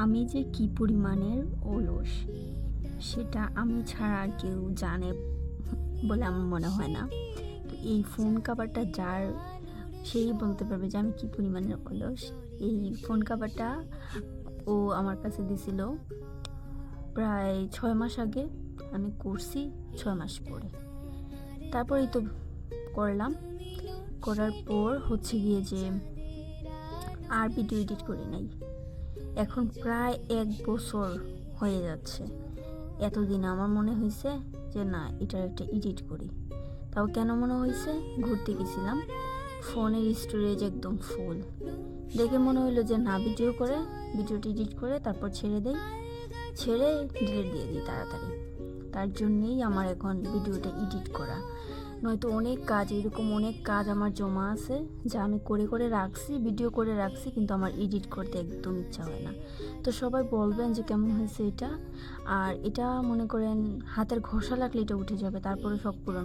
আমি যে কি পরিমাণের অলস সেটা আমি ছাড়া আর কেউ জানে বলে আমার মনে হয় না। তো এই ফোন কাভারটা যার, সেই বলতে পারবে যে আমি কি পরিমাণের অলস। এই ফোন কাভারটা ও আমার কাছে দিছিল প্রায় 6 মাস আগে। আমি করছি 6 মাস পরে, তারপরেই তো করলাম। করার পর হচ্ছে গিয়ে যে আর ভিডিও এডিট করি নাই। এখন প্রায় 1 বছর হয়ে যাচ্ছে। এতদিন আমার মনে হয়েছে যে না, এটার একটা এডিট করি। তাও কেন মনে হয়েছে, ঘুরতে গেছিলাম, ফোনের স্টোরেজ একদম ফুল। দেখে মনে হলো যে না, ভিডিওটি এডিট করে তারপর ছেড়ে ডিলিট দিয়ে দিই তাড়াতাড়ি। তার জন্যেই আমার এখন ভিডিওটা এডিট করা। নয়তো অনেক কাজ, এরকম অনেক কাজ আমার জমা আছে যা আমি করে রাখছি, ভিডিও করে রাখছি, কিন্তু আমার এডিট করতে একদম ইচ্ছা হয় না। তো সবাই বলবেন যে কেমন হয়েছে এটা। আর এটা মনে করেন হাতের ঘষা লাগলে এটা উঠে যাবে, তারপরে সব পুরো